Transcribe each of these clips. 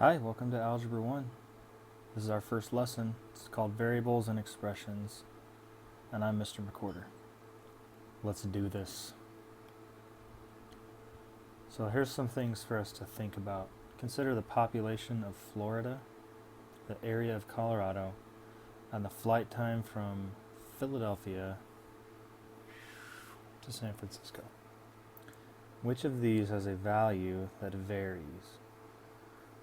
Hi, welcome to Algebra 1. This is our first lesson. It's called Variables and Expressions, and I'm Mr. McWhorter. Let's do this. So here's some things for us to think about. Consider the population of Florida, the area of Colorado, and the flight time from Philadelphia to San Francisco. Which of these has a value that varies?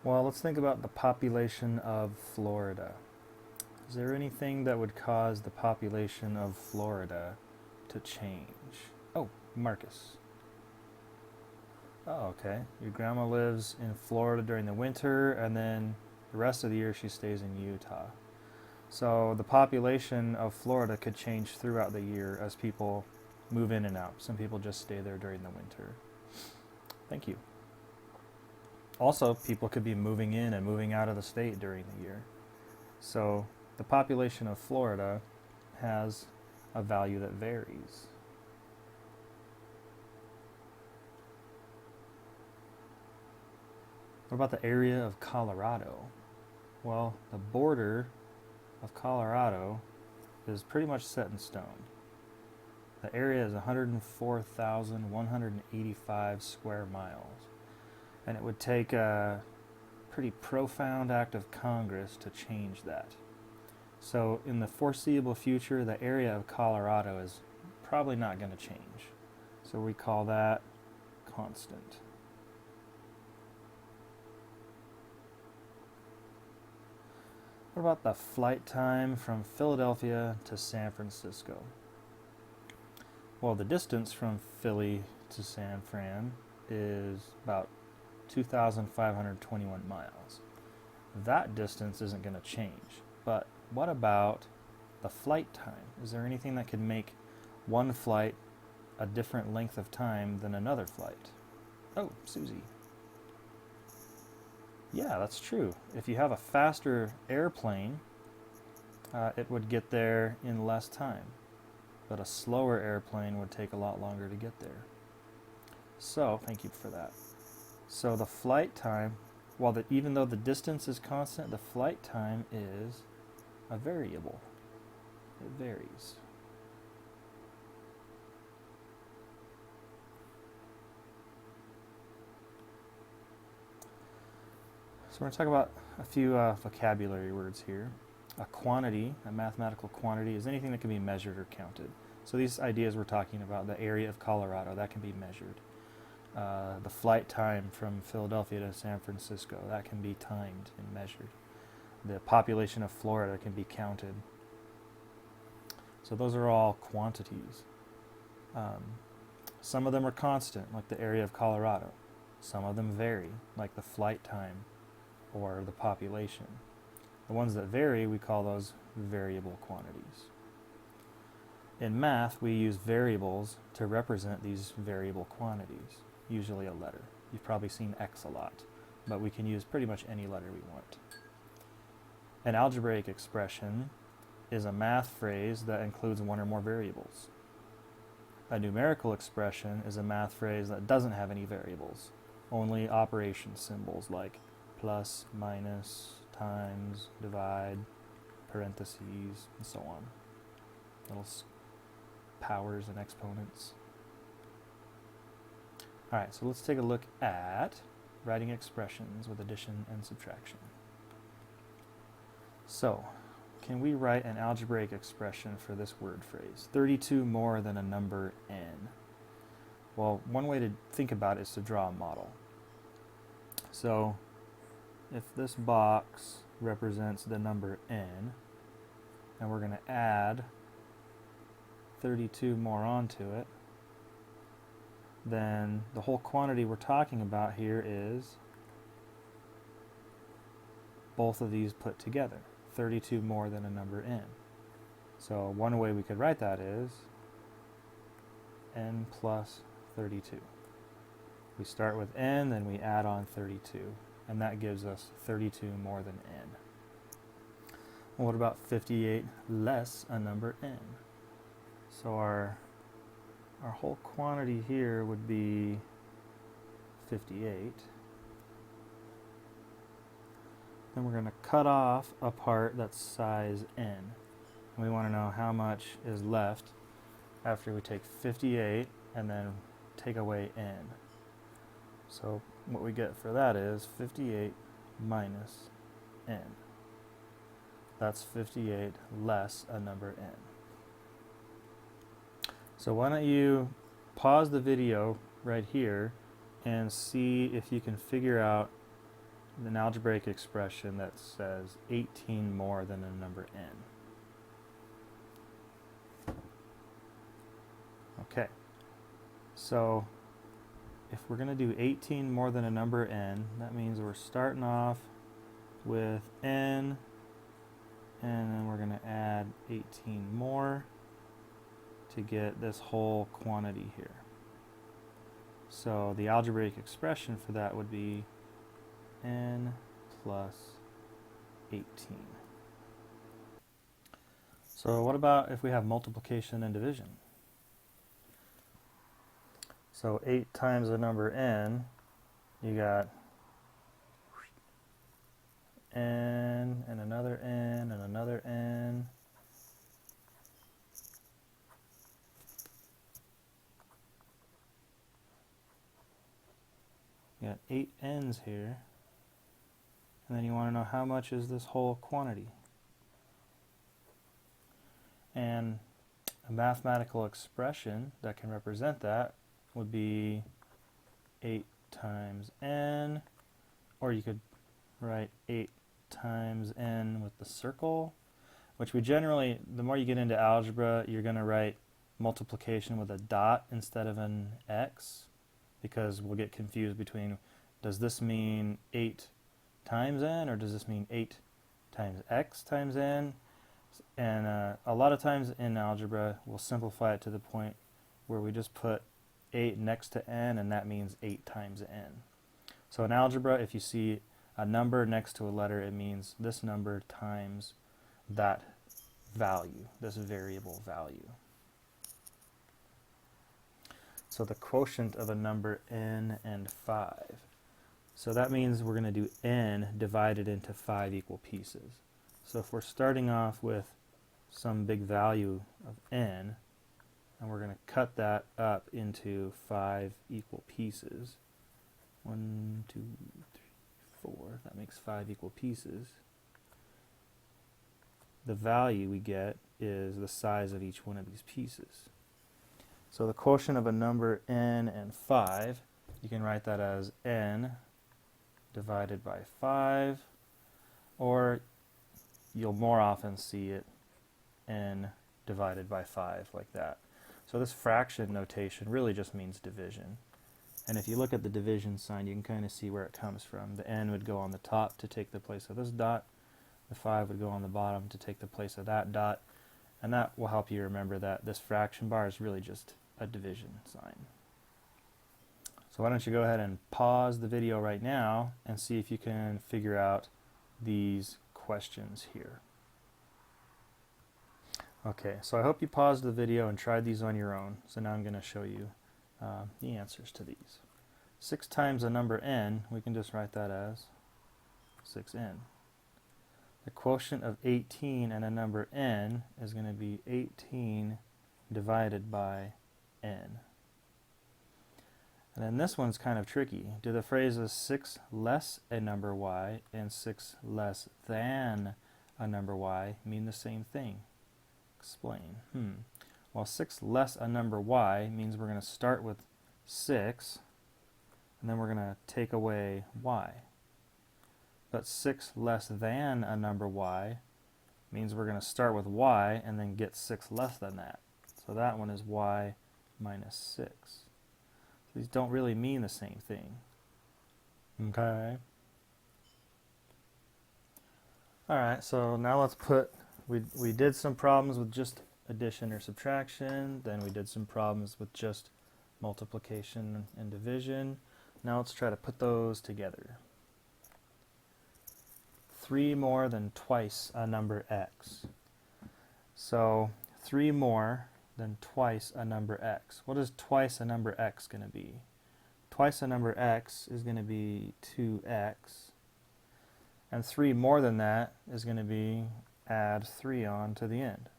Well, let's think about the population of Florida. Is there anything that would cause the population of Florida to change? Oh, Marcus. Oh, okay. Your grandma lives in Florida during the winter, and then the rest of the year she stays in Utah. So the population of Florida could change throughout the year as people move in and out. Some people just stay there during the winter. Thank you. Also, people could be moving in and moving out of the state during the year. So the population of Florida has a value that varies. What about the area of Colorado? Well, the border of Colorado is pretty much set in stone. The area is 104,185 square miles. And it would take a pretty profound act of Congress to change that. So in the foreseeable future, the area of Colorado is probably not going to change. So we call that constant. What about the flight time from Philadelphia to San Francisco? Well, the distance from Philly to San Fran is about 2,521 miles. That distance isn't going to change. But what about the flight time? Is there anything that could make one flight a different length of time than another flight? Oh, Susie. Yeah, that's true. If you have a faster airplane, it would get there in less time. But a slower airplane would take a lot longer to get there. So, thank you for that. So the flight time, even though the distance is constant, the flight time is a variable. It varies. So we're going to talk about a few vocabulary words here. A quantity, a mathematical quantity, is anything that can be measured or counted. So these ideas we're talking about, the area of Colorado, that can be measured. The flight time from Philadelphia to San Francisco, that can be timed and measured. The population of Florida can be counted. So those are all quantities. Some of them are constant, like the area of Colorado. Some of them vary, like the flight time or the population. The ones that vary, we call those variable quantities. In math, we use variables to represent these variable quantities, usually a letter. You've probably seen X a lot, but we can use pretty much any letter we want. An algebraic expression is a math phrase that includes one or more variables. A numerical expression is a math phrase that doesn't have any variables, only operation symbols like plus, minus, times, divide, parentheses, and so on. Little powers and exponents. Alright, so let's take a look at writing expressions with addition and subtraction. So, can we write an algebraic expression for this word phrase? 32 more than a number n. Well, one way to think about it is to draw a model. So, if this box represents the number n, and we're going to add 32 more onto it, then the whole quantity we're talking about here is both of these put together, 32 more than a number n. So one way we could write that is n plus 32. We start with n, then we add on 32, and that gives us 32 more than n. Well, what about 58 less a number n? So our whole quantity here would be 58. then we're going to cut off a part that's size n. We want to know how much is left after we take 58 and then take away n. So what we get for that is 58 minus n. That's 58 less a number n. So why don't you pause the video right here and see if you can figure out an algebraic expression that says 18 more than a number n. Okay, so if we're going to do 18 more than a number n, that means we're starting off with n, and then we're going to add 18 more to get this whole quantity here. So the algebraic expression for that would be n plus 18. So what about if we have multiplication and division? So 8 times the number n, you got n and another n and another n. You got 8 n's here. And then you want to know how much is this whole quantity. And a mathematical expression that can represent that would be 8 times n, or you could write 8 times n with the circle, which we generally, the more you get into algebra, you're going to write multiplication with a dot instead of an x, because we'll get confused between, does this mean 8 times n, or does this mean 8 times x times n? And a lot of times in algebra, we'll simplify it to the point where we just put 8 next to n, and that means 8 times n. So in algebra, if you see a number next to a letter, it means this number times that value, this variable value. So the quotient of a number n and 5. So that means we're going to do n divided into 5 equal pieces. So if we're starting off with some big value of n, and we're going to cut that up into 5 equal pieces. 1, 2, 3, 4. That makes 5 equal pieces. The value we get is the size of each one of these pieces. So the quotient of a number n and 5, you can write that as n divided by 5, or you'll more often see it n divided by 5 like that. So this fraction notation really just means division. And if you look at the division sign, you can kind of see where it comes from. The n would go on the top to take the place of this dot. The 5 would go on the bottom to take the place of that dot. And that will help you remember that this fraction bar is really just a division sign. So why don't you go ahead and pause the video right now and see if you can figure out these questions here. Okay, so I hope you paused the video and tried these on your own. So now I'm going to show you the answers to these. 6 times a number n, we can just write that as 6n. The quotient of 18 and a number n is going to be 18 divided by n. And then this one's kind of tricky. Do the phrases 6 less a number y and 6 less than a number y mean the same thing? Explain. Well, 6 less a number y means we're going to start with 6, and then we're going to take away y. But 6 less than a number y means we're going to start with y and then get 6 less than that. So that one is y minus 6. So these don't really mean the same thing. Okay. Alright, so now let's put, we did some problems with just addition or subtraction, then we did some problems with just multiplication and division. Now let's try to put those together. 3 more than twice a number x. So 3 more than twice a number x. What is twice a number x going to be? Twice a number x is going to be 2x. And 3 more than that is going to be add 3 on to the end.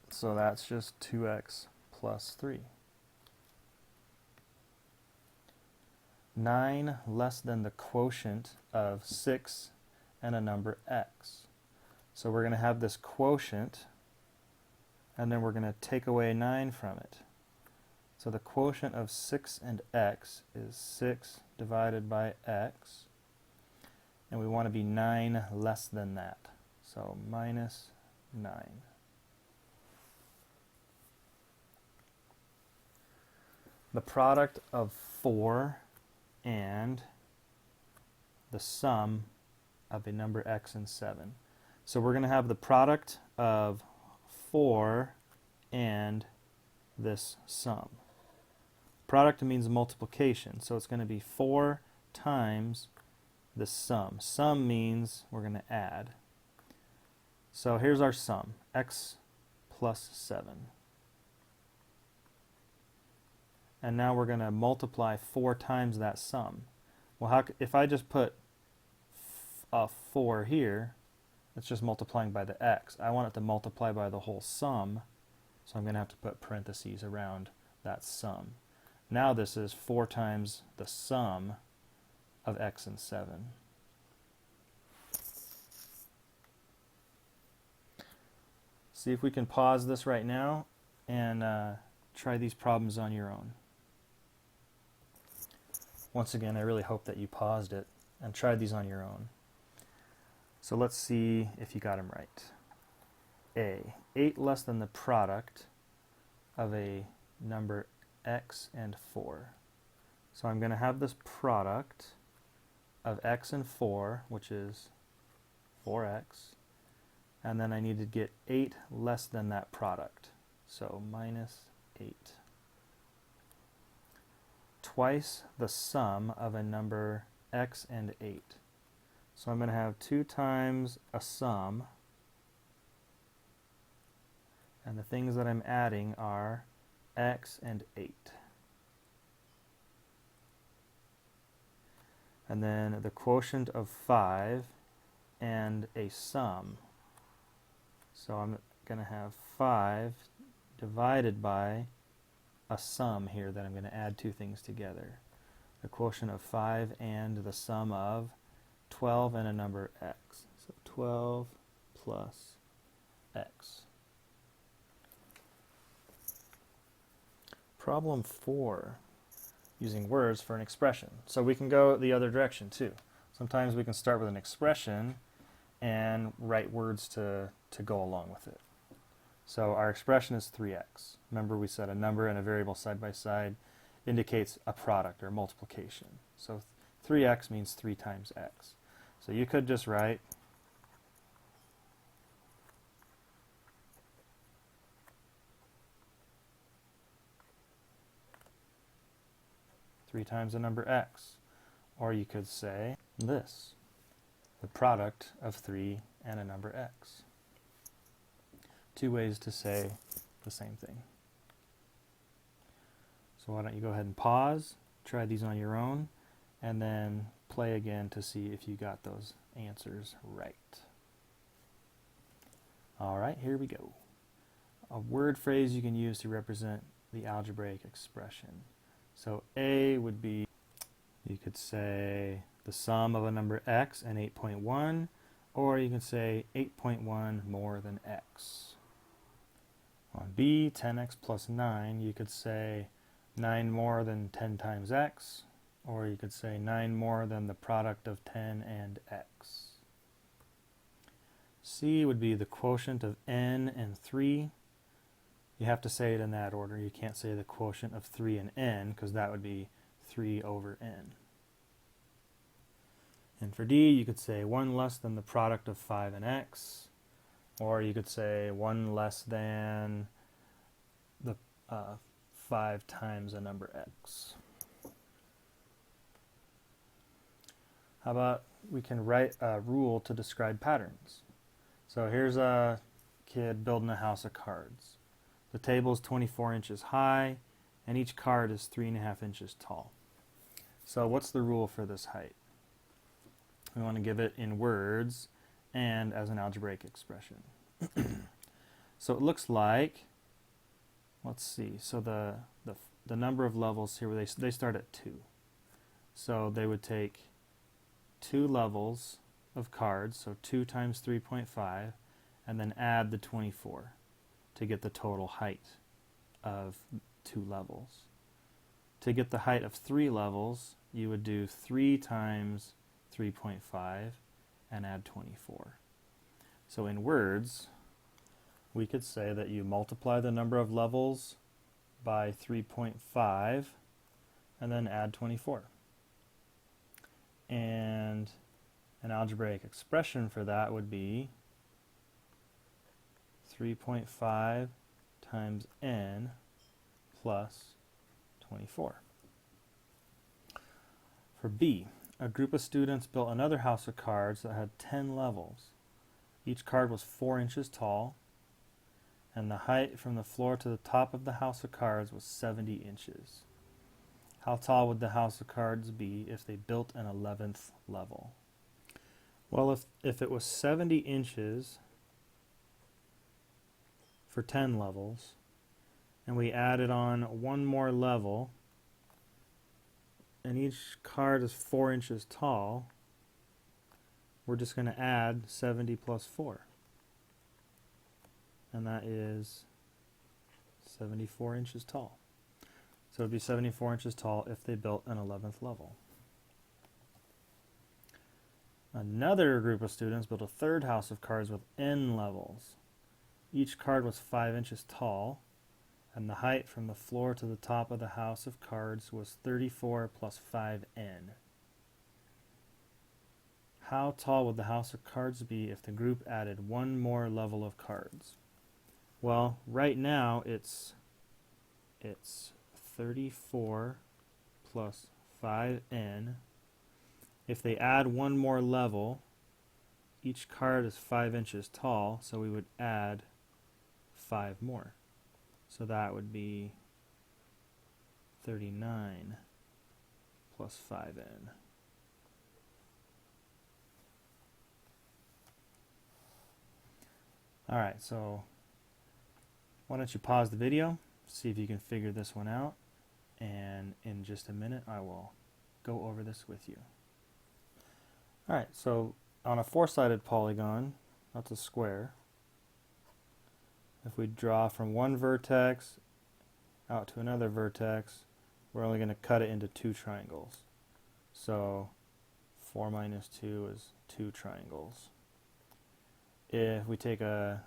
So that's just 2x plus 3. 9 less than the quotient of 6 and a number x. So we're going to have this quotient, and then we're going to take away 9 from it. So the quotient of 6 and x is 6 divided by x, and we want to be 9 less than that. So minus 9. The product of 4 and the sum of a number x and 7. So we're going to have the product of 4 and this sum. Product means multiplication, so it's going to be 4 times the sum. Sum means we're going to add. So here's our sum, x plus 7. And now we're going to multiply 4 times that sum. Well, if I just put a 4 here, it's just multiplying by the x. I want it to multiply by the whole sum, so I'm going to have to put parentheses around that sum. Now this is 4 times the sum of x and 7. See if we can pause this right now and try these problems on your own. Once again, I really hope that you paused it and tried these on your own. So let's see if you got them right. A, 8 less than the product of a number x and 4. So I'm going to have this product of x and 4, which is 4x, and then I need to get 8 less than that product. So minus 8. Twice the sum of a number x and 8. So I'm going to have 2 times a sum, and the things that I'm adding are x and 8. And then the quotient of 5 and a sum. So I'm going to have 5 divided by a sum here that I'm going to add 2 things together. The quotient of 5 and the sum of 12 and a number x. So 12 plus x. Problem 4, using words for an expression. So we can go the other direction too. Sometimes we can start with an expression and write words to go along with it. So our expression is 3x. Remember we said a number and a variable side by side indicates a product or multiplication. So 3x means 3 times x. So you could just write 3 times the number x. Or you could say this, the product of 3 and a number x. 2 ways to say the same thing. So why don't you go ahead and pause, try these on your own, and then play again to see if you got those answers right. Alright, here we go. A word phrase you can use to represent the algebraic expression. So A would be, you could say the sum of a number x and 8.1, or you can say 8.1 more than x. On B, 10x plus 9, you could say 9 more than 10 times x, or you could say 9 more than the product of 10 and x. C would be the quotient of n and 3. You have to say it in that order. You can't say the quotient of 3 and n, because that would be 3 over n. And for D, you could say 1 less than the product of 5 and x, or you could say 1 less than the 5 times a number x. How about we can write a rule to describe patterns. So here's a kid building a house of cards. The table is 24 inches high, and each card is 3.5 inches tall. So what's the rule for this height? We want to give it in words and as an algebraic expression. So it looks like, let's see, so the number of levels here, they start at 2. So they would take 2 levels of cards, so 2 times 3.5, and then add the 24 to get the total height of 2 levels. To get the height of 3 levels, you would do 3 times 3.5 and add 24. So in words, we could say that you multiply the number of levels by 3.5 and then add 24. And an algebraic expression for that would be 3.5 times n plus 24. For B, a group of students built another house of cards that had 10 levels. Each card was 4 inches tall, and the height from the floor to the top of the house of cards was 70 inches. How tall would the house of cards be if they built an 11th level? Well, if it was 70 inches for 10 levels, and we added on 1 more level, and each card is 4 inches tall, we're just going to add 70 plus 4. And that is 74 inches tall. So it would be 74 inches tall if they built an 11th level. Another group of students built a third house of cards with n levels. Each card was 5 inches tall, and the height from the floor to the top of the house of cards was 34 plus 5n. How tall would the house of cards be if the group added 1 more level of cards? Well, right now it's 34 plus 5n. If they add 1 more level, each card is 5 inches tall, so we would add 5 more. So that would be 39 plus 5n. Alright, so why don't you pause the video, see if you can figure this one out, and in just a minute I will go over this with you. Alright, so on a 4-sided polygon, that's a square, if we draw from one vertex out to another vertex, we're only going to cut it into 2 triangles. So 4 minus 2 is 2 triangles. If we take a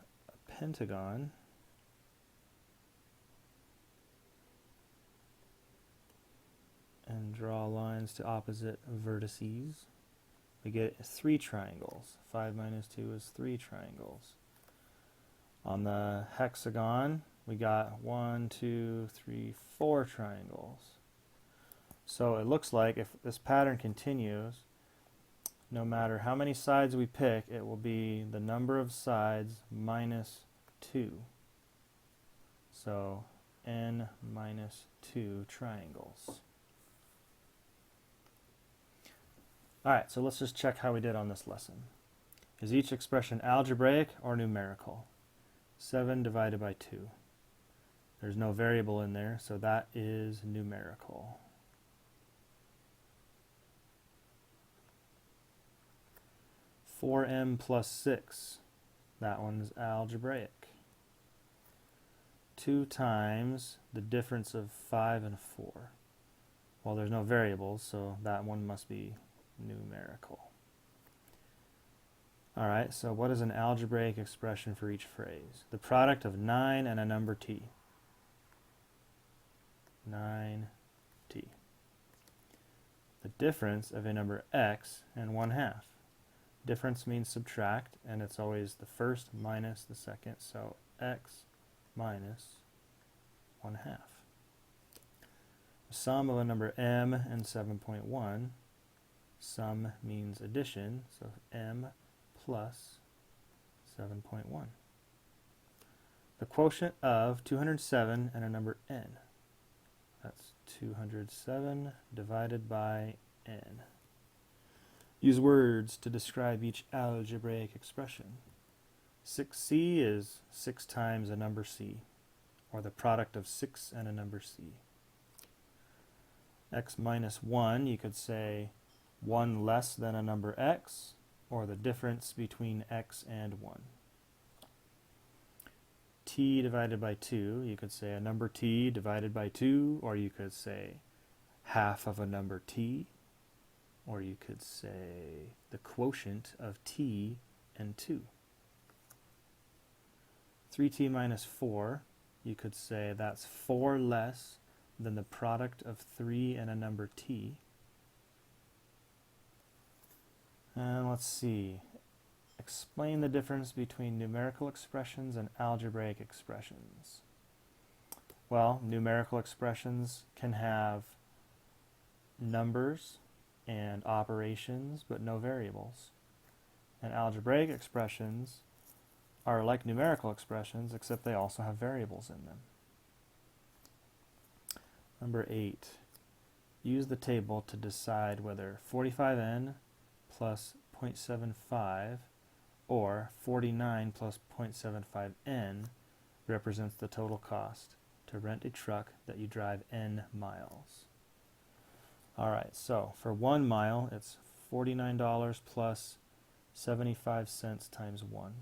pentagon and draw lines to opposite vertices, we get 3 triangles. 5 minus 2 is 3 triangles. On the hexagon, we got 1, 2, 3, 4 triangles. So it looks like if this pattern continues, no matter how many sides we pick, it will be the number of sides minus 2. So n minus 2 triangles. Alright, so let's just check how we did on this lesson. Is each expression algebraic or numerical? 7 divided by 2. There's no variable in there, so that is numerical. (4m plus 6). That one's algebraic. 2 times the difference of 5 and 4. Well, there's no variables, so that one must be numerical. Alright, so what is an algebraic expression for each phrase? The product of 9 and a number t. 9t. The difference of a number x and 1/2. Difference means subtract, and it's always the first minus the second, so x minus 1/2. The sum of a number m and 7.1. Sum means addition, so m plus 7.1. The quotient of 207 and a number n. That's 207 divided by n. Use words to describe each algebraic expression. 6c is 6 times a number c, or the product of 6 and a number c. X minus 1, you could say 1 less than a number x, or the difference between x and 1. T divided by 2, you could say a number t divided by 2, or you could say half of a number t, or you could say the quotient of t and 2. 3t minus 4, you could say that's 4 less than the product of 3 and a number t. And let's see. Explain the difference between numerical expressions and algebraic expressions. Well, numerical expressions can have numbers and operations, but no variables. And algebraic expressions are like numerical expressions, except they also have variables in them. Number 8. Use the table to decide whether 45n plus 0.75 or 49 plus 0.75n represents the total cost to rent a truck that you drive n miles. Alright, so for 1 mile it's $49 plus 75 cents times 1.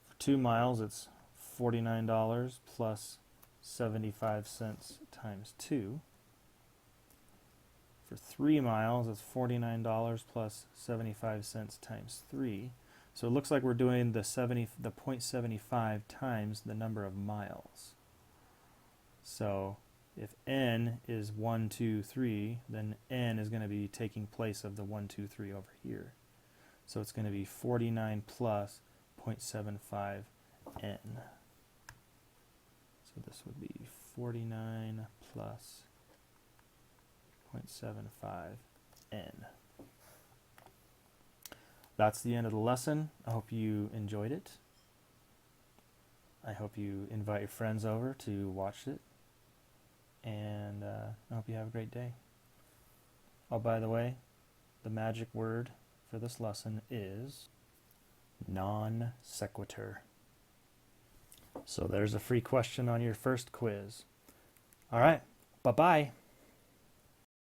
For 2 miles it's $49 plus 75 cents times 2. For 3 miles, it's $49 plus 75 cents times 3. So it looks like we're doing the 0.75 times the number of miles. So if n is 1, 2, 3, then n is going to be taking place of the 1, 2, 3 over here. So it's going to be 49 plus 0.75 n. So this would be 49 plus 0.75 n. That's the end of the lesson. I hope you enjoyed it. I hope you invite your friends over to watch it. And I hope you have a great day. Oh, by the way, the magic word for this lesson is non sequitur. So there's a free question on your first quiz. All right, bye-bye.